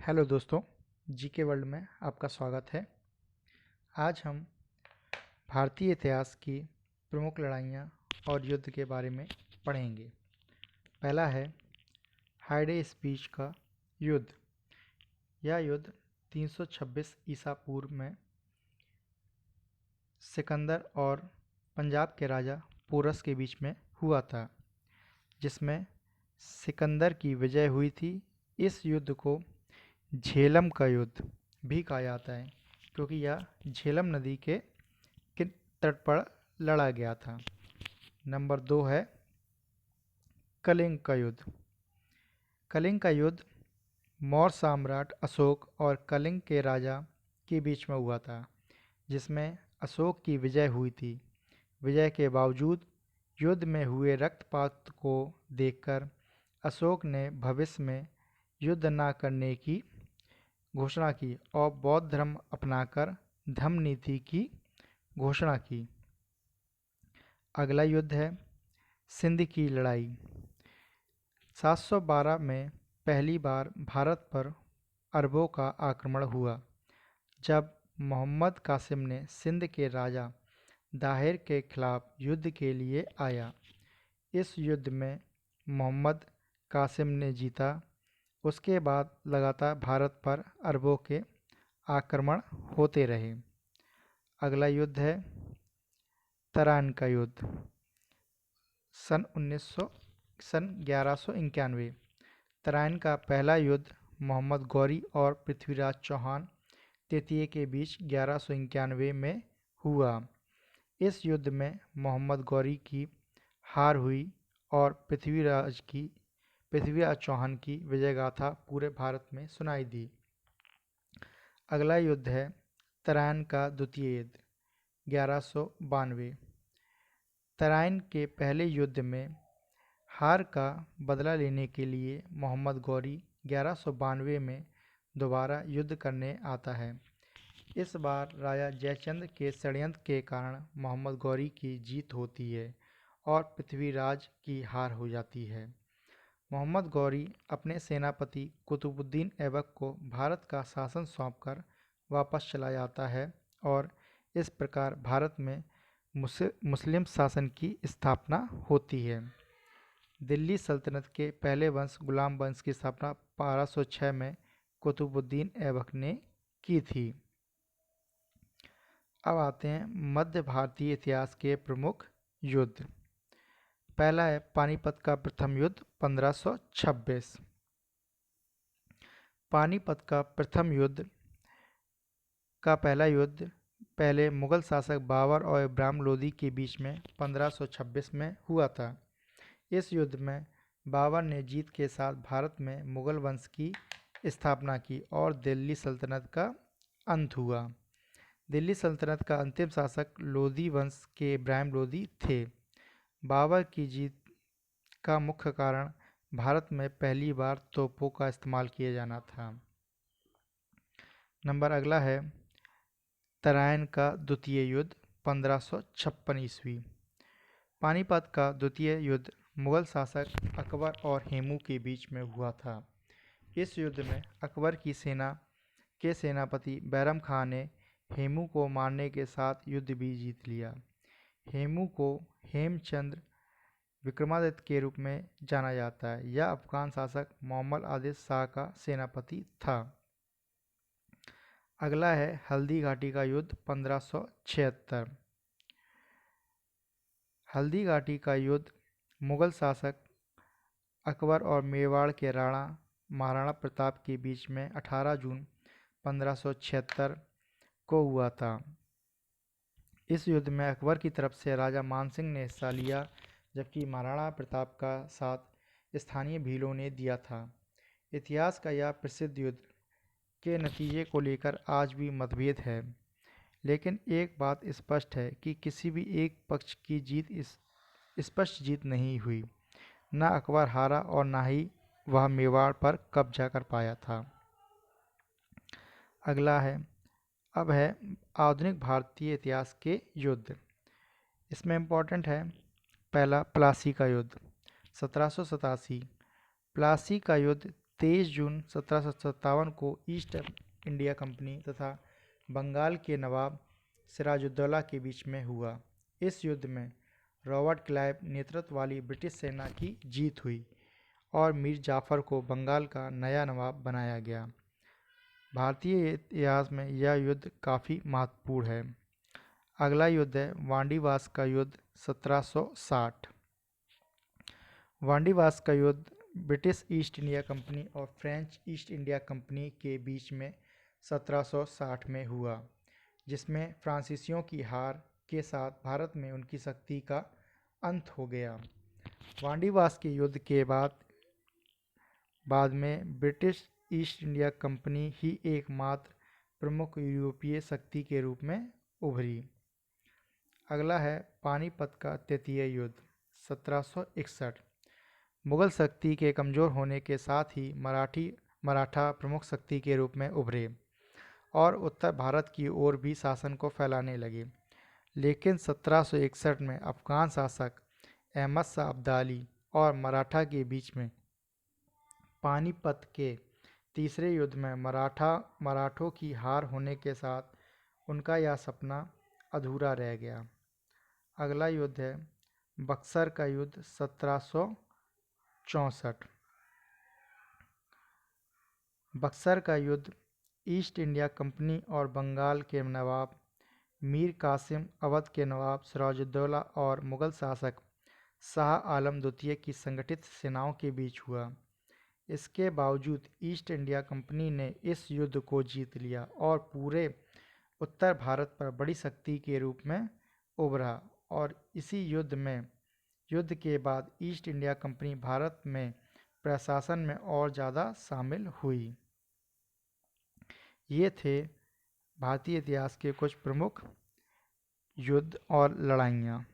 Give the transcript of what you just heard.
Hello दोस्तों, GK world में आपका स्वागत है। आज हम भारतीय इतिहास की प्रमुख लड़ाइयाँ और युद्ध के बारे में पढ़ेंगे। पहला है हाइडे स्पीच का युद्ध। यह युद्ध 326 ईसा पूर्व में सिकंदर और पंजाब के राजा पोरस के बीच में हुआ था, जिसमें सिकंदर की विजय हुई थी। इस युद्ध को झेलम का युद्ध भी कहा जाता है, क्योंकि यह झेलम नदी के तट पर लड़ा गया था। नंबर 2 है कलिंग का युद्ध। कलिंग का युद्ध मौर्य सम्राट अशोक और कलिंग के राजा के बीच में हुआ था, जिसमें अशोक की विजय हुई थी। विजय के बावजूद युद्ध में हुए रक्तपात को देखकर अशोक ने भविष्य में युद्ध न करने की घोषणा की और बौद्ध धर्म अपनाकर धम्म नीति की घोषणा की। अगला युद्ध है सिंध की लड़ाई। 712 में पहली बार भारत पर अरबों का आक्रमण हुआ, जब मोहम्मद कासिम ने सिंध के राजा दाहिर के खिलाफ युद्ध के लिए आया। इस युद्ध में मोहम्मद कासिम ने जीता। उसके बाद लगातार भारत पर अरबों के आक्रमण होते रहे। अगला युद्ध है तराइन का युद्ध। सन 1191। तराइन का पहला युद्ध मोहम्मद गौरी और पृथ्वीराज चौहान तृतीय के बीच 1191 में हुआ। इस युद्ध में मोहम्मद गौरी की हार हुई और पृथ्वीराज चौहान की विजय गाथा पूरे भारत में सुनाई दी। अगला युद्ध है तराइन का द्वितीय युद्ध 1192। तराइन के पहले युद्ध में हार का बदला लेने के लिए मोहम्मद गौरी 1192 में दोबारा युद्ध करने आता है। इस बार राजा जयचंद्र के षड्यंत्र के कारण मोहम्मद गौरी की जीत होती है और पृथ्वीराज की हार हो जाती है। मोहम्मद गौरी अपने सेनापति कुतुबुद्दीन ऐबक को भारत का शासन सौंपकर वापस चला जाता है और इस प्रकार भारत में मुस्लिम शासन की स्थापना होती है। दिल्ली सल्तनत के पहले वंश गुलाम वंश की स्थापना 1206 में कुतुबुद्दीन ऐबक ने की थी। अब आते हैं मध्य भारतीय इतिहास के प्रमुख युद्ध। पहला है पानीपत का प्रथम युद्ध 1526। पानीपत का प्रथम युद्ध का पहला युद्ध पहले मुगल शासक बाबर और इब्राहिम लोदी के बीच में 1526 में हुआ था। इस युद्ध में बाबर ने जीत के साथ भारत में मुगल वंश की स्थापना की और दिल्ली सल्तनत का अंत हुआ। दिल्ली सल्तनत का अंतिम शासक लोदी वंश के इब्राहिम लोदी थे। बाबर की जीत का मुख्य कारण भारत में पहली बार तोपों का इस्तेमाल किया जाना था। नंबर अगला है तराइन का द्वितीय युद्ध 1556 ईस्वी। पानीपत का द्वितीय युद्ध मुगल शासक अकबर और हेमू के बीच में हुआ था। इस युद्ध में अकबर की सेना के सेनापति बैरम खान ने हेमू को मारने के साथ युद्ध भी जीत लिया। हेमू को हेमचंद्र विक्रमादित्य के रूप में जाना जाता है। यह अफगान शासक मोहम्मद आदिल शाह का सेनापति था। अगला है हल्दी घाटी का युद्ध 1576। हल्दी घाटी का युद्ध मुगल शासक अकबर और मेवाड़ के राणा महाराणा प्रताप के बीच में 18 जून 1576 को हुआ था। इस युद्ध में अकबर की तरफ से राजा मानसिंह ने हिस्सा लिया, जबकि महाराणा प्रताप का साथ स्थानीय भीलों ने दिया था। इतिहास का यह प्रसिद्ध युद्ध के नतीजे को लेकर आज भी मतभेद है, लेकिन एक बात स्पष्ट है कि किसी भी एक पक्ष की स्पष्ट जीत नहीं हुई। न अकबर हारा और न ही वह मेवाड़ पर कब्जा कर पाया था। अगला है अब है आधुनिक भारतीय इतिहास के युद्ध। इसमें इम्पोर्टेंट है पहला प्लासी का युद्ध 1787। प्लासी का युद्ध 23 जून 1757 को ईस्ट इंडिया कंपनी तथा बंगाल के नवाब सिराजुद्दौला के बीच में हुआ। इस युद्ध में रॉबर्ट क्लाइव नेतृत्व वाली ब्रिटिश सेना की जीत हुई और मीर जाफर को बंगाल का नया नवाब बनाया गया। भारतीय इतिहास में यह युद्ध काफ़ी महत्वपूर्ण है। अगला युद्ध है वांडीवास का युद्ध 1760। वांडीवास का युद्ध ब्रिटिश ईस्ट इंडिया कंपनी और फ्रेंच ईस्ट इंडिया कंपनी के बीच में 1760 में हुआ, जिसमें फ्रांसीसियों की हार के साथ भारत में उनकी शक्ति का अंत हो गया। वांडीवास के युद्ध के बाद में ब्रिटिश ईस्ट इंडिया कंपनी ही एकमात्र प्रमुख यूरोपीय शक्ति के रूप में उभरी। अगला है पानीपत का तृतीय युद्ध 1761। मुगल शक्ति के कमज़ोर होने के साथ ही मराठा प्रमुख शक्ति के रूप में उभरे और उत्तर भारत की ओर भी शासन को फैलाने लगे। लेकिन 1761 में अफगान शासक अहमद शाह अब्दाली और मराठा के बीच में पानीपत के तीसरे युद्ध में मराठों की हार होने के साथ उनका यह सपना अधूरा रह गया। अगला युद्ध है बक्सर का युद्ध 1764। बक्सर का युद्ध ईस्ट इंडिया कंपनी और बंगाल के नवाब मीर कासिम, अवध के नवाब सिराजुद्दौला और मुगल शासक शाह आलम द्वितीय की संगठित सेनाओं के बीच हुआ। इसके बावजूद ईस्ट इंडिया कंपनी ने इस युद्ध को जीत लिया और पूरे उत्तर भारत पर बड़ी शक्ति के रूप में उभरा और इसी युद्ध के बाद ईस्ट इंडिया कंपनी भारत में प्रशासन में और ज़्यादा शामिल हुई। ये थे भारतीय इतिहास के कुछ प्रमुख युद्ध और लड़ाइयाँ।